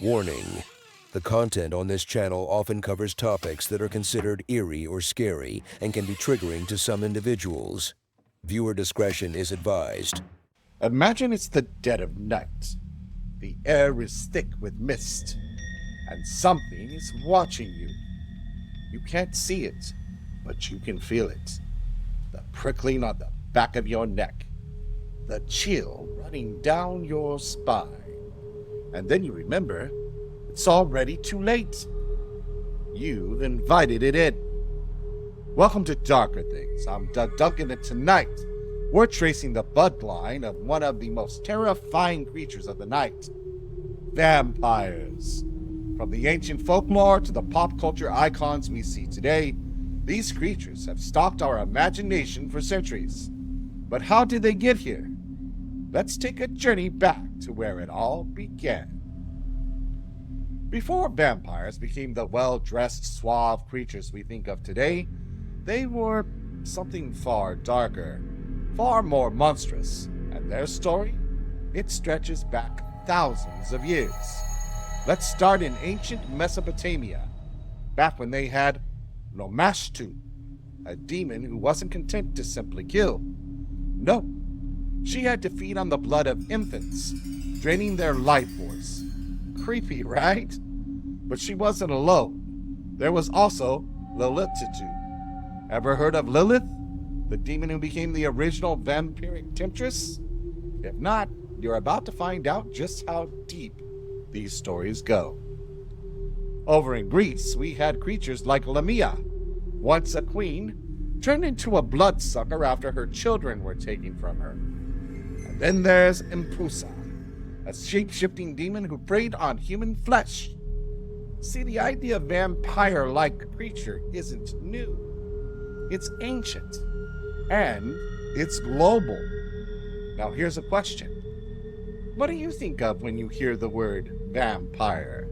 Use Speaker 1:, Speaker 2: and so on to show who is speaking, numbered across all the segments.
Speaker 1: Warning: the content on this channel often covers topics that are considered eerie or scary and can be triggering to some individuals. Viewer discretion is advised.
Speaker 2: Imagine it's the dead of night. The air is thick with mist, and something is watching you. You can't see it, but you can feel it. The prickling on the back of your neck, the chill running down your spine. And then you remember, it's already too late. You've invited it in. Welcome to Darker Things. I'm Doug Duncan, and tonight we're tracing the bloodline of one of the most terrifying creatures of the night, vampires. From the ancient folklore to the pop culture icons we see today, these creatures have stalked our imagination for centuries. But how did they get here? Let's take a journey back to where it all began. Before vampires became the well-dressed, suave creatures we think of today, they were something far darker, far more monstrous, and their story, it stretches back thousands of years. Let's start in ancient Mesopotamia, back when they had Nosferatu, a demon who wasn't content to simply kill. No, she had to feed on the blood of infants, draining their life force. Creepy, right? But she wasn't alone. There was also Lilithatu. Ever heard of Lilith, the demon who became the original vampiric temptress? If not, you're about to find out just how deep these stories go. Over in Greece, we had creatures like Lamia, once a queen, turned into a bloodsucker after her children were taken from her. And then there's Impusa, a shape-shifting demon who preyed on human flesh. See, the idea of vampire-like creature isn't new. It's ancient, and it's global. Now here's a question. What do you think of when you hear the word vampire?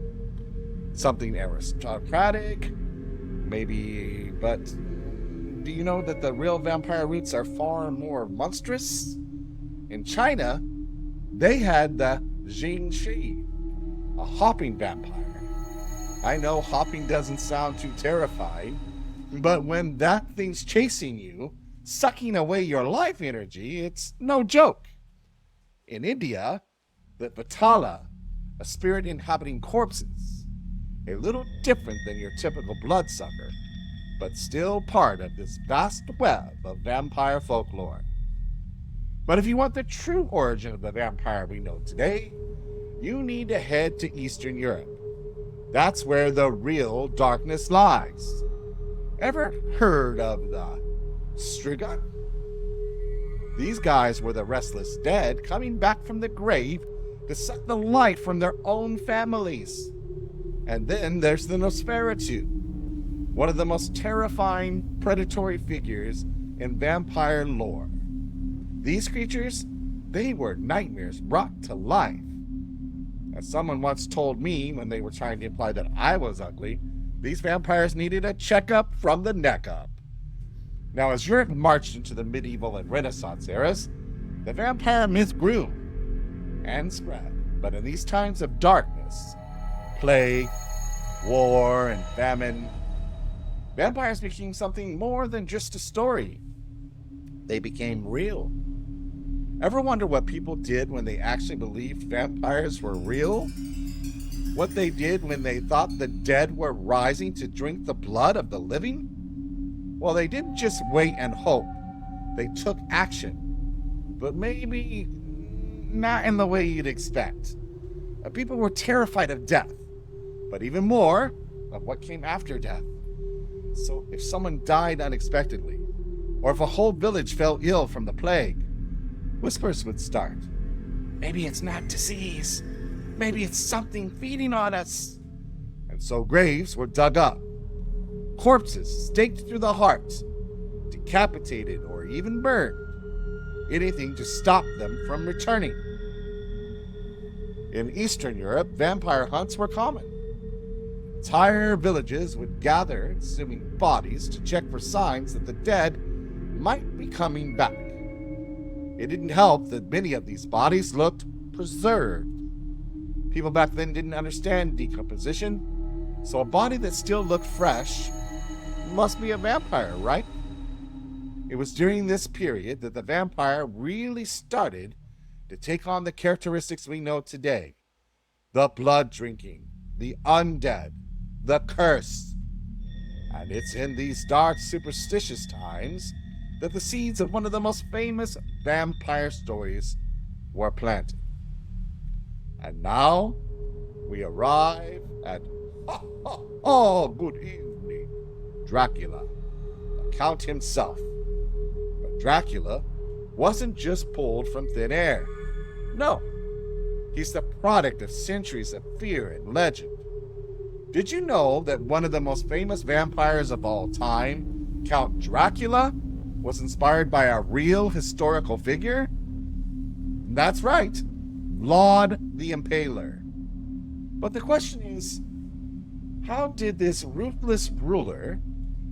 Speaker 2: Something aristocratic? Maybe, but do you know that the real vampire roots are far more monstrous? In China, they had the Jiangshi, a hopping vampire. I know hopping doesn't sound too terrifying, but when that thing's chasing you, sucking away your life energy, it's no joke. In India, the Vitala, a spirit inhabiting corpses, a little different than your typical bloodsucker, but still part of this vast web of vampire folklore. But if you want the true origin of the vampire we know today, you need to head to Eastern Europe. That's where the real darkness lies. Ever heard of the Strigoi? These guys were the restless dead coming back from the grave to suck the life from their own families. And then there's the Nosferatu, one of the most terrifying predatory figures in vampire lore. These creatures, they were nightmares brought to life. As someone once told me when they were trying to imply that I was ugly, these vampires needed a checkup from the neck up. Now, as Europe marched into the medieval and Renaissance eras, the vampire myth grew and spread. But in these times of darkness, plague, war, and famine, vampires became something more than just a story. They became real. Ever wonder what people did when they actually believed vampires were real? What they did when they thought the dead were rising to drink the blood of the living? Well, they didn't just wait and hope. They took action. But maybe not in the way you'd expect. People were terrified of death, but even more of what came after death. So if someone died unexpectedly, or if a whole village fell ill from the plague, whispers would start. Maybe it's not disease. Maybe it's something feeding on us. And so graves were dug up. Corpses staked through the heart, decapitated or even burned. Anything to stop them from returning. In Eastern Europe, vampire hunts were common. Entire villages would gather, assuming bodies, to check for signs that the dead might be coming back. It didn't help that many of these bodies looked preserved. People back then didn't understand decomposition, so a body that still looked fresh must be a vampire, right? It was during this period that the vampire really started to take on the characteristics we know today. The blood drinking, the undead, the curse. And it's in these dark, superstitious times that the seeds of one of the most famous vampire stories were planted. And now we arrive at, good evening, Dracula, the Count himself. But Dracula wasn't just pulled from thin air. No, he's the product of centuries of fear and legend. Did you know that one of the most famous vampires of all time, Count Dracula, was inspired by a real historical figure? That's right, Vlad the Impaler. But the question is, how did this ruthless ruler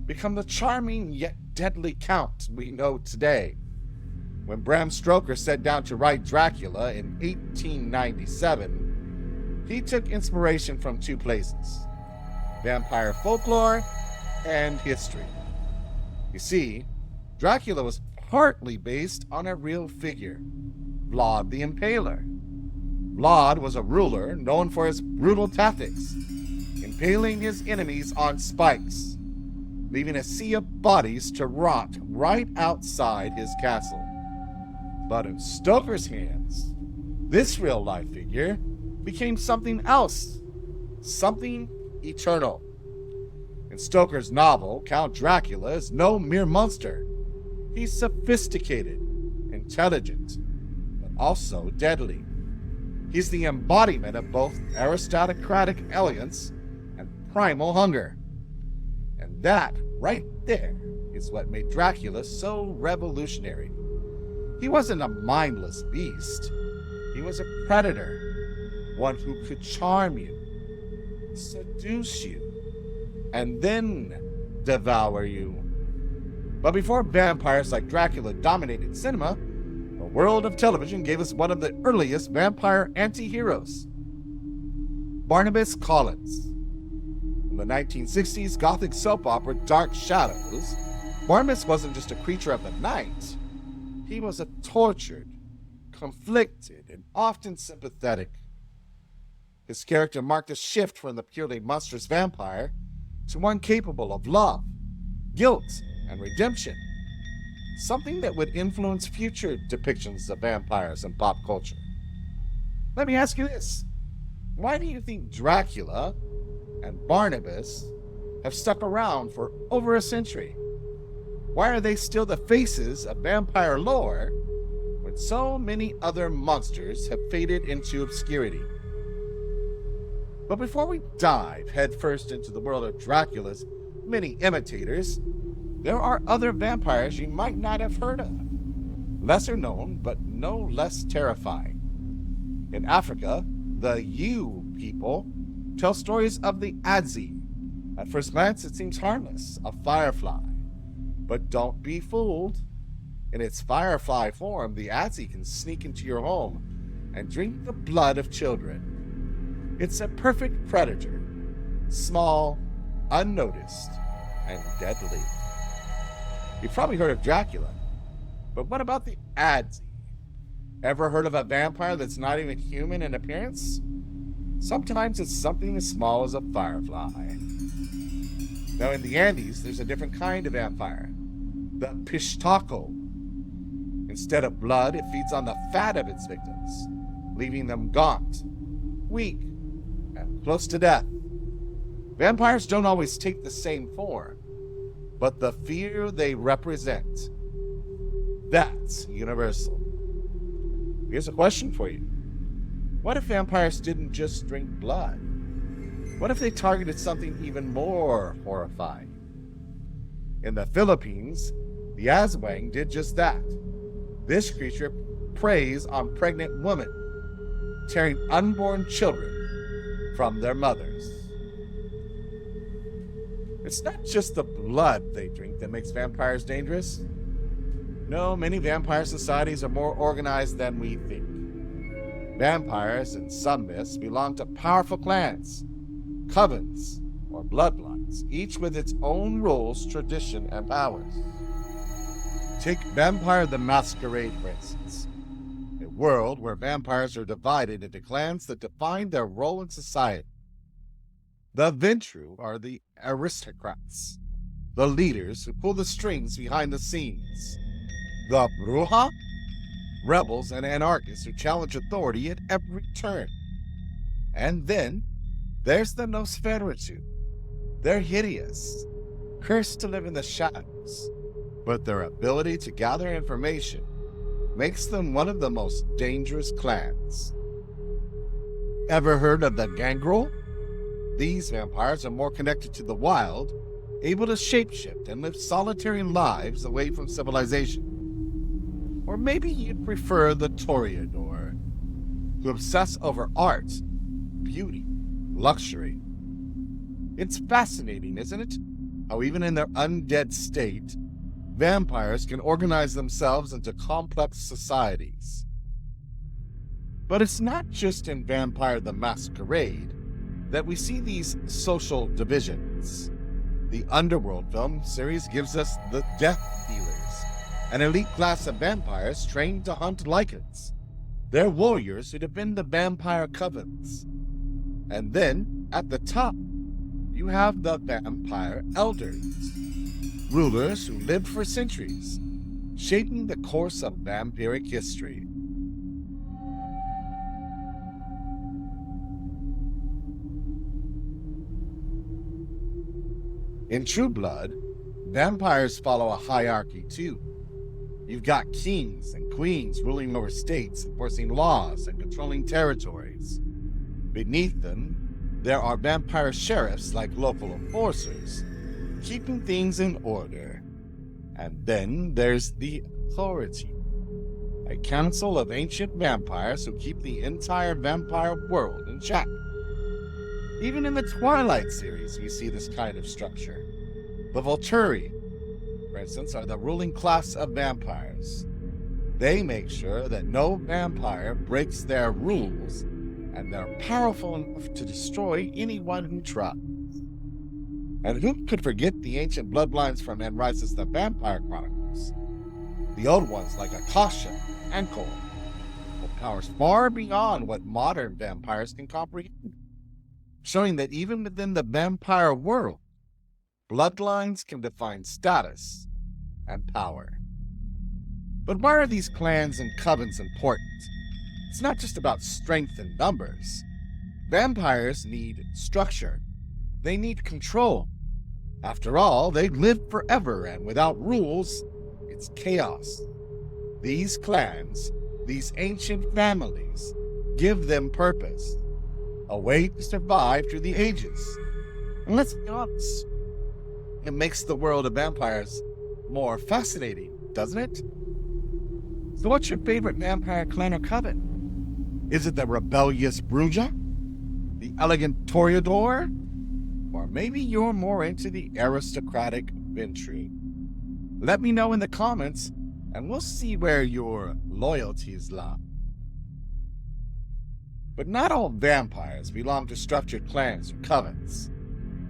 Speaker 2: become the charming yet deadly count we know today? When Bram Stoker sat down to write Dracula in 1897, he took inspiration from two places: vampire folklore and history. You see, Dracula was partly based on a real figure, Vlad the Impaler. Vlad was a ruler known for his brutal tactics, impaling his enemies on spikes, leaving a sea of bodies to rot right outside his castle. But in Stoker's hands, this real-life figure became something else, something eternal. In Stoker's novel, Count Dracula is no mere monster. He's sophisticated, intelligent, but also deadly. He's the embodiment of both aristocratic elegance and primal hunger. And that, right there, is what made Dracula so revolutionary. He wasn't a mindless beast. He was a predator, one who could charm you, seduce you, and then devour you. But before vampires like Dracula dominated cinema, the world of television gave us one of the earliest vampire anti-heroes, Barnabas Collins. In the 1960s Gothic soap opera Dark Shadows, Barnabas wasn't just a creature of the night. He was a tortured, conflicted, and often sympathetic. His character marked a shift from the purely monstrous vampire to one capable of love, guilt, and redemption, something that would influence future depictions of vampires in pop culture. Let me ask you this: why do you think Dracula and Barnabas have stuck around for over a century? Why are they still the faces of vampire lore when so many other monsters have faded into obscurity? But before we dive headfirst into the world of Dracula's many imitators, there are other vampires you might not have heard of, lesser known but no less terrifying. In Africa, the Yu people tell stories of the Adzi. At first glance, it seems harmless, a firefly. But don't be fooled. In its firefly form, the Adzi can sneak into your home and drink the blood of children. It's a perfect predator, small, unnoticed, and deadly. You've probably heard of Dracula, but what about the Adzi? Ever heard of a vampire that's not even human in appearance? Sometimes it's something as small as a firefly. Now in the Andes, there's a different kind of vampire, the Pishtaco. Instead of blood, it feeds on the fat of its victims, leaving them gaunt, weak, and close to death. Vampires don't always take the same form, but the fear they represent, that's universal. Here's a question for you. What if vampires didn't just drink blood? What if they targeted something even more horrifying? In the Philippines, the Aswang did just that. This creature preys on pregnant women, tearing unborn children from their mothers. It's not just the blood they drink that makes vampires dangerous. No, many vampire societies are more organized than we think. Vampires in some myths belong to powerful clans, covens, or bloodlines, each with its own rules, tradition, and powers. Take Vampire the Masquerade, for instance, a world where vampires are divided into clans that define their role in society. The Ventru are the aristocrats, the leaders who pull the strings behind the scenes. The Bruja? Rebels and anarchists who challenge authority at every turn. And then there's the Nosferatu. They're hideous, cursed to live in the shadows, but their ability to gather information makes them one of the most dangerous clans. Ever heard of the Gangrel? These vampires are more connected to the wild, able to shapeshift and live solitary lives away from civilization. Or maybe you'd prefer the Toreador, who obsess over art, beauty, luxury. It's fascinating, isn't it? How even in their undead state, vampires can organize themselves into complex societies. But it's not just in Vampire the Masquerade that we see these social divisions. The Underworld film series gives us the Death Dealers, an elite class of vampires trained to hunt lycans. They're warriors who defend the vampire covens. And then, at the top, you have the vampire elders, rulers who lived for centuries, shaping the course of vampiric history. In True Blood, vampires follow a hierarchy too. You've got kings and queens ruling over states, enforcing laws and controlling territories. Beneath them, there are vampire sheriffs like local enforcers, keeping things in order. And then there's the Authority, a council of ancient vampires who keep the entire vampire world in check. Even in the Twilight series, we see this kind of structure. The Volturi, for instance, are the ruling class of vampires. They make sure that no vampire breaks their rules, and they're powerful enough to destroy anyone who tries. And who could forget the ancient bloodlines from Anne Rice's The Vampire Chronicles? The old ones like Akasha and Cole, with powers far beyond what modern vampires can comprehend, showing that even within the vampire world, bloodlines can define status and power. But why are these clans and covens important? It's not just about strength and numbers. Vampires need structure. They need control. After all, they live forever, and without rules, it's chaos. These clans, these ancient families, give them purpose, a way to survive through the ages. And let's be honest, it makes the world of vampires more fascinating, doesn't it? So what's your favorite vampire clan or coven? Is it the rebellious Bruja? The elegant Toreador? Or maybe you're more into the aristocratic Ventru? Let me know in the comments, and we'll see where your loyalties lie. But not all vampires belong to structured clans or covens.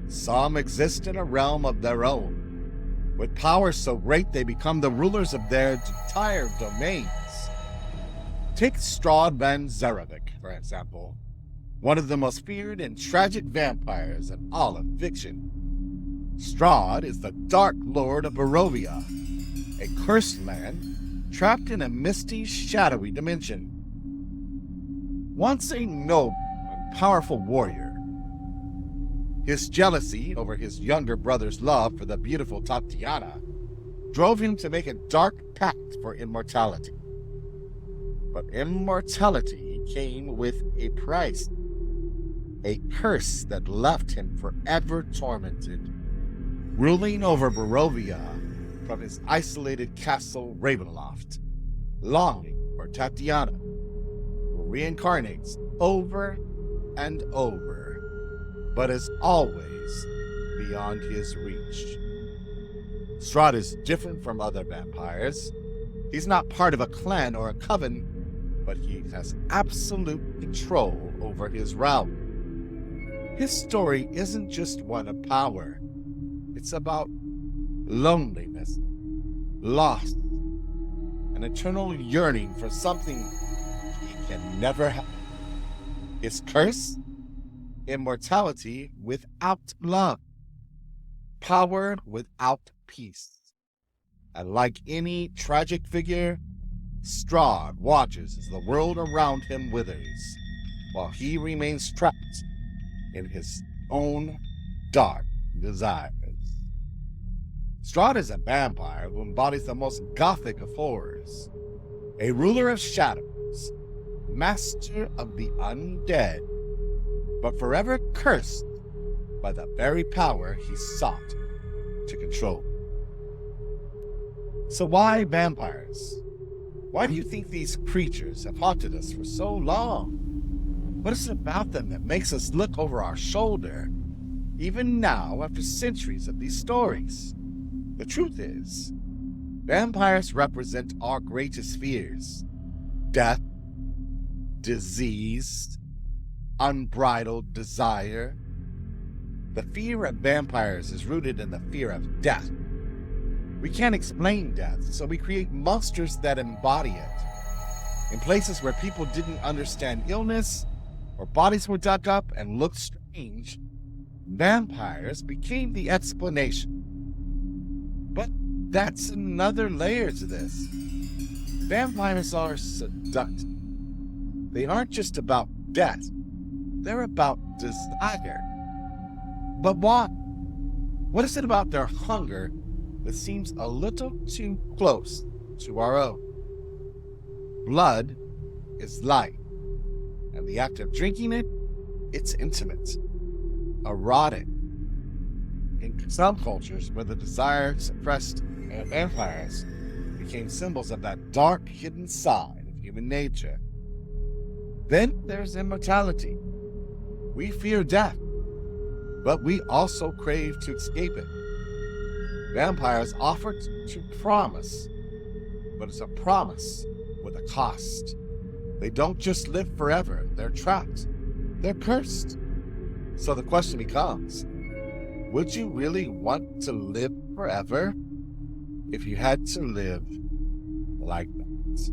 Speaker 2: Some exist in a realm of their own, with powers so great they become the rulers of their entire domains. Take Strahd von Zarovich, for example, one of the most feared and tragic vampires in all of fiction. Strahd is the Dark Lord of Barovia, a cursed land trapped in a misty, shadowy dimension. Once a noble and powerful warrior, his jealousy over his younger brother's love for the beautiful Tatiana drove him to make a dark pact for immortality. But immortality came with a price, a curse that left him forever tormented, ruling over Barovia from his isolated castle Ravenloft, longing for Tatiana, who reincarnates over and over, but is always beyond his reach. Strahd is different from other vampires. He's not part of a clan or a coven, but he has absolute control over his realm. His story isn't just one of power. It's about loneliness, loss, an eternal yearning for something he can never have. His curse? Immortality without love. Power without peace. And like any tragic figure, Strahd watches as the world around him withers, while he remains trapped in his own dark desires. Strahd is a vampire who embodies the most gothic of horrors, a ruler of shadows, master of the undead, but forever cursed by the very power he sought to control. So why vampires? Why do you think these creatures have haunted us for so long? What is it about them that makes us look over our shoulder, even now after centuries of these stories? The truth is, vampires represent our greatest fears: death, disease, unbridled desire. The fear of vampires is rooted in the fear of death. We can't explain death, so we create monsters that embody it. In places where people didn't understand illness, or bodies were dug up and looked strange, vampires became the explanation. But that's another layer to this. Vampires are seductive. They aren't just about death. They're about desire. But why? What is it about their hunger that seems a little too close to our own? Blood is life, and the act of drinking it, it's intimate, erotic. In some cultures where the desire suppressed vampires became symbols of that dark, hidden side of human nature. Then there's immortality. We fear death, but we also crave to escape it. Vampires offer to promise, but it's a promise with a cost. They don't just live forever, they're trapped. They're cursed. So the question becomes, would you really want to live forever if you had to live like that?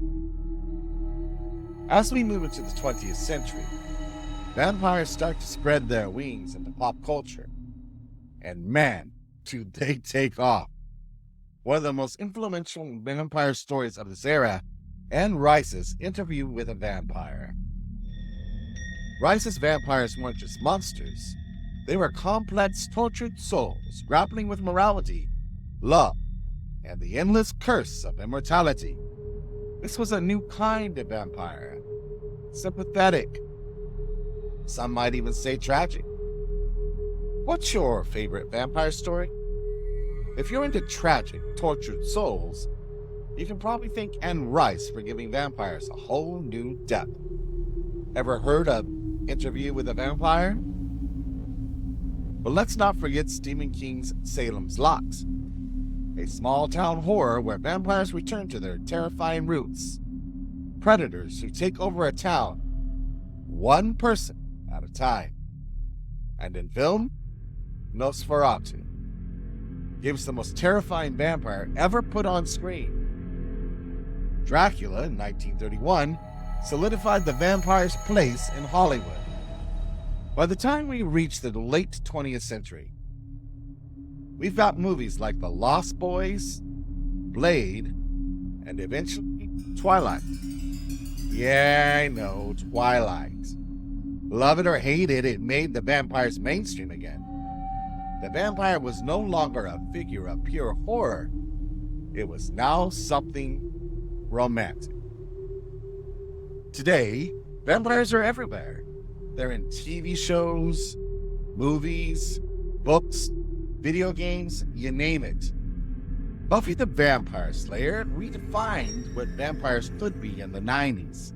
Speaker 2: As we move into the 20th century, vampires start to spread their wings into pop culture. And man, do they take off. One of the most influential vampire stories of this era, Anne Rice's Interview with a Vampire. Rice's vampires weren't just monsters. They were complex, tortured souls grappling with morality, love, and the endless curse of immortality. This was a new kind of vampire. Sympathetic. Some might even say tragic. What's your favorite vampire story? If you're into tragic, tortured souls, you can probably thank Anne Rice for giving vampires a whole new depth. Ever heard of Interview with a Vampire? But let's not forget Stephen King's Salem's Lot, a small-town horror where vampires return to their terrifying roots. Predators who take over a town, one person at a time. And in film, Nosferatu gives the most terrifying vampire ever put on screen. Dracula, in 1931, solidified the vampire's place in Hollywood. By the time we reach the late 20th century, we've got movies like The Lost Boys, Blade, and eventually Twilight. Yeah, I know, Twilight. Love it or hate it, it made the vampires mainstream again. The vampire was no longer a figure of pure horror. It was now something romantic. Today, vampires are everywhere. They're in TV shows, movies, books, video games, you name it. Buffy the Vampire Slayer redefined what vampires could be in the 90s,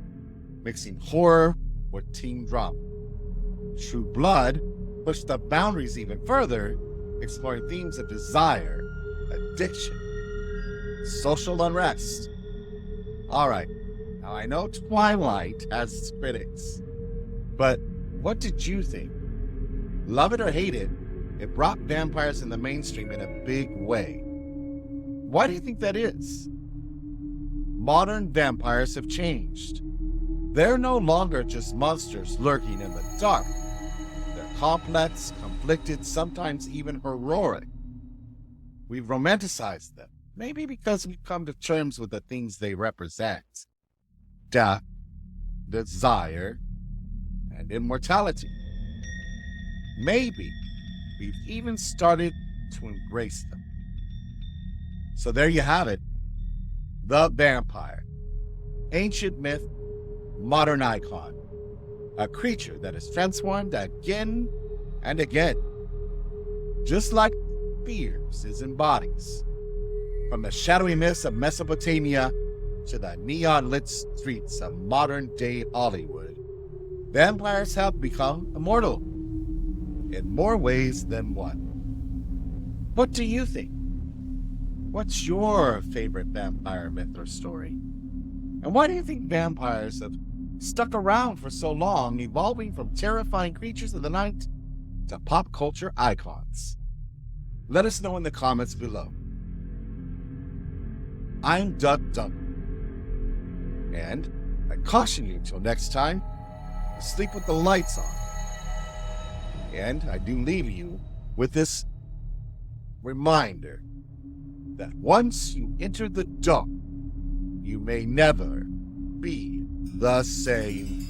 Speaker 2: mixing horror with teen drama. True Blood pushed the boundaries even further, exploring themes of desire, addiction, social unrest. All right, Now, I know Twilight has its critics, but what did you think? Love it or hate it, it brought vampires in the mainstream in a big way. Why do you think that is? Modern vampires have changed. They're no longer just monsters lurking in the dark. They're complex, conflicted, sometimes even heroic. We've romanticized them, maybe because we've come to terms with the things they represent: death, desire, and immortality. Maybe we've even started to embrace them. So there you have it. The vampire. Ancient myth, modern icon. A creature that is transformed again and again. Just like fears it embodies. From the shadowy myths of Mesopotamia to the neon-lit streets of modern-day Hollywood, vampires have become immortal in more ways than one. What do you think? What's your favorite vampire myth or story? And why do you think vampires have stuck around for so long, evolving from terrifying creatures of the night to pop culture icons? Let us know in the comments below. I'm Duck Duncan, and I caution you until next time, sleep with the lights on. And I do leave you with this reminder that once you enter the dark, you may never be the same.